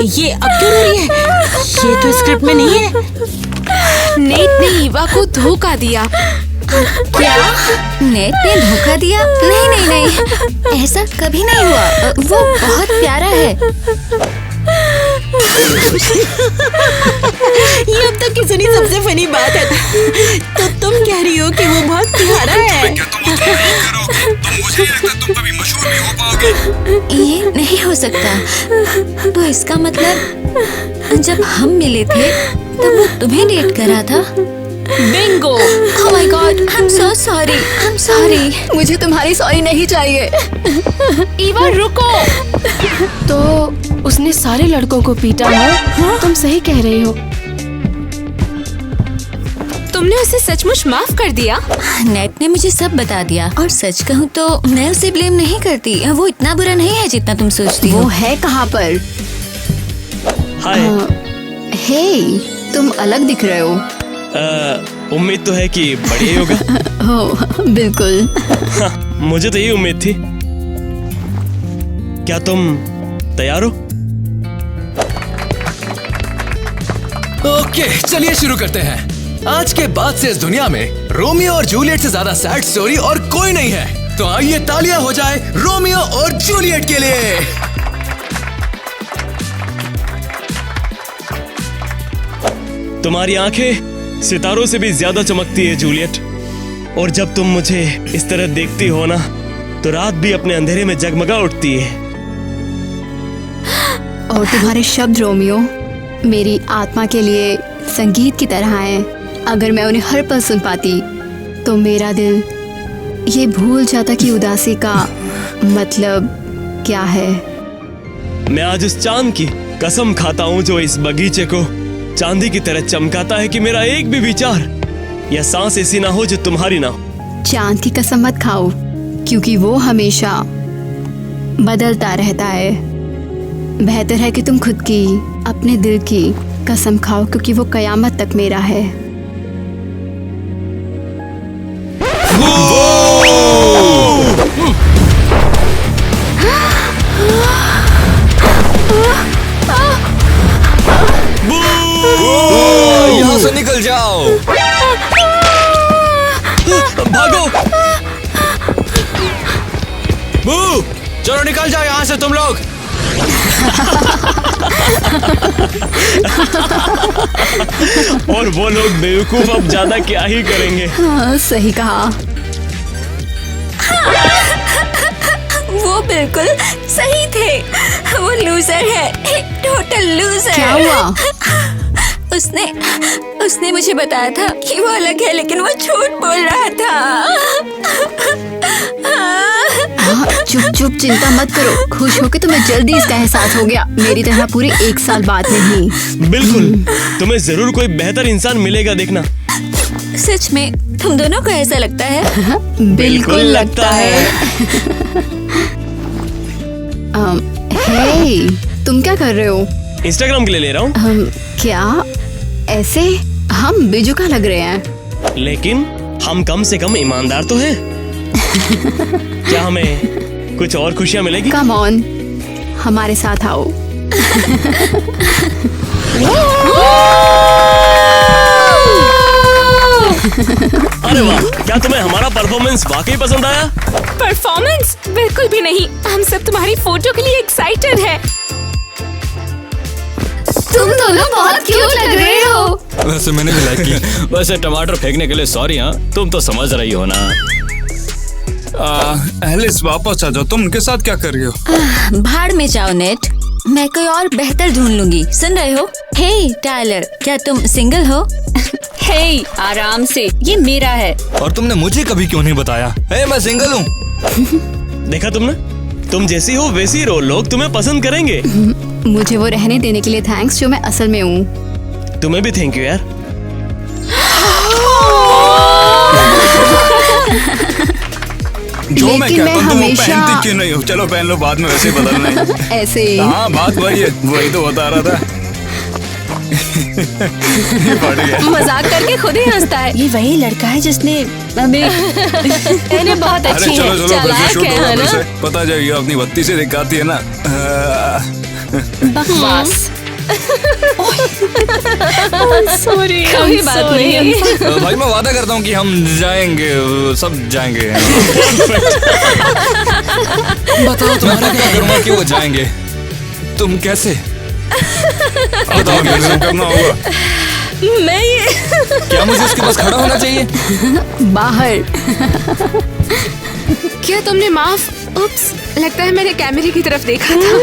ये अब क्यों रो रही है? ये तो स्क्रिप्ट में नहीं है। नेट ने ईवा को धोखा दिया। क्या? नेट ने धोखा दिया? नहीं, ऐसा कभी नहीं हुआ। वो बहुत प्यारा है। ये अब तक की सुनी सबसे फनी बात है। तो तुम कह रही हो कि वो बहुत प्यारा है? ये नहीं हो सकता। तो इसका मतलब जब हम मिले थे तब वो तुम्हें डेट कर रहा था? Bingo! Oh my God, I'm so sorry. I'm sorry. मुझे तुम्हारी सॉरी नहीं चाहिए। ईवा रुको! तो उसने सारे लड़कों को पीटा है? हाँ? तुम सही कह रही हो। तुमने उसे सचमुच माफ कर दिया? नेट ने मुझे सब बता दिया, और सच कहूँ तो मैं उसे ब्लेम नहीं करती। वो इतना बुरा नहीं है जितना तुम सोचती हो। वो है कहाँ पर? हाय। हे, तुम अलग दिख रहे हो। उम्मीद तो है कि बढ़िया ही होगा। ओह बिल्कुल। मुझे तो यही उम्मीद थी। क्या तुम तैयार हो? ओके, चलिए शुरू करते हैं। आज के बाद से इस दुनिया में रोमियो और जूलियट से ज्यादा सैड स्टोरी और कोई नहीं है। तो आइए तालियां हो जाए रोमियो और जूलियट के लिए। तुम्हारी आंखें सितारों से भी ज्यादा चमकती है जूलियट, और जब तुम मुझे इस तरह देखती हो ना तो रात भी अपने अंधेरे में जगमगा उठती है। और तुम्हारे शब्द रोमियो मेरी आत्मा के लिए संगीत की तरह हैं। अगर मैं उन्हें हर पल सुन पाती तो मेरा दिल ये भूल जाता कि उदासी का मतलब क्या है। मैं आज उस चांद की कसम खाता हूँ जो इस बगीचे को चांदी की तरह चमकाता है कि मेरा एक भी विचार या सांस ऐसी ना हो जो तुम्हारी ना हो। चांद की कसम मत खाओ, क्योंकि वो हमेशा बदलता रहता है। बेहतर है कि तुम खुद की, अपने दिल की कसम खाओ, क्योंकि वो कयामत तक मेरा है। यहाँ से निकल जाओ। भागो। बू, चलो निकल जाओ यहाँ से तुम लोग। और वो लोग बेवकूफ अब ज्यादा क्या ही करेंगे। हाँ, सही कहा। वो बिल्कुल सही थे। वो लूजर है, टोटल लूजर। क्या हुआ? उसने मुझे बताया था कि वो अलग है, लेकिन वो झूठ बोल रहा था। चुप चिंता मत करो। खुश हो कि तुम्हें जल्दी इसका एहसास हो गया, मेरी तरह पूरे 1 साल बाद नहीं। बिल्कुल, तुम्हें जरूर कोई बेहतर इंसान मिलेगा, देखना। सच में तुम दोनों को ऐसा लगता है? बिल्कुल लगता है। हे, तुम क्या कर रहे हो? इंस्टाग्राम के लिए ले रहा हूँ। क्या ऐसे? हम बेजुका लग रहे हैं। लेकिन हम कम से कम ईमानदार तो हैं। क्या हमें कुछ और खुशियाँ मिलेगी? कम ऑन, हमारे साथ आओ। अरे वाह, क्या तुम्हें हमारा परफॉर्मेंस वाकई पसंद आया? परफॉर्मेंस? बिल्कुल भी नहीं। हम सब तुम्हारी फोटो के लिए एक्साइटेड है। तुम दोनों बहुत क्यूट लग रहे हो। वैसे मैंने भी लाइक किया। वैसे टमाटर फेंकने के लिए सॉरी। हाँ, तुम तो समझ रही हो ना। एलिस वापस आ जाओ। तुम उनके साथ क्या कर रही हो? भाड़ में जाओ नेट, मैं कोई और बेहतर ढूंढ लूंगी। सुन रहे हो? हे टायलर, क्या तुम सिंगल हो? हे, आराम से, ये मेरा है। और तुमने मुझे कभी क्यों नहीं बताया? हे, मैं सिंगल हूँ। देखा तुमने? तुम जैसी हो वैसी रहो, लोग तुम्हें पसंद करेंगे। मुझे वो रहने देने के लिए थैंक्स, जो मैं असल में हूँ। तुम्हें भी थैंक यू यार। जो मैं लेकिन कहता हूँ मैं तुम वो हमेशा- पहनती क्यों नहीं हो? चलो पहन लो, बाद में वैसे ही बदलना है। ऐसे ही। हाँ, बात वही है, वही तो बता रहा था। ये फट गया। मजाक करके खुद ही हंसता है। ये वही लड़का है जिसने अभी इन्हें बहुत अरे अच्छी चलो है, चलो, फिर चालाक से शूट है, होगा है फिर ना? से। पता है ये अपनी बत्ती से दिखाती है ना। बकवास। सॉरी, कोई बात नहीं। भाई मैं वादा करता हूँ कि हम जाएंगे, सब जाएंगे। बताओ तुम्हारा क्या करूँगा कि वो जाएंगे। तुम कैसे? बताओ कैसे करना होगा? मैं ये क्या मुझे उसके पास खड़ा होना चाहिए? बाहर। क्या तुमने माफ? उप्स, लगता है मैंने कैमरे की तरफ देखा था।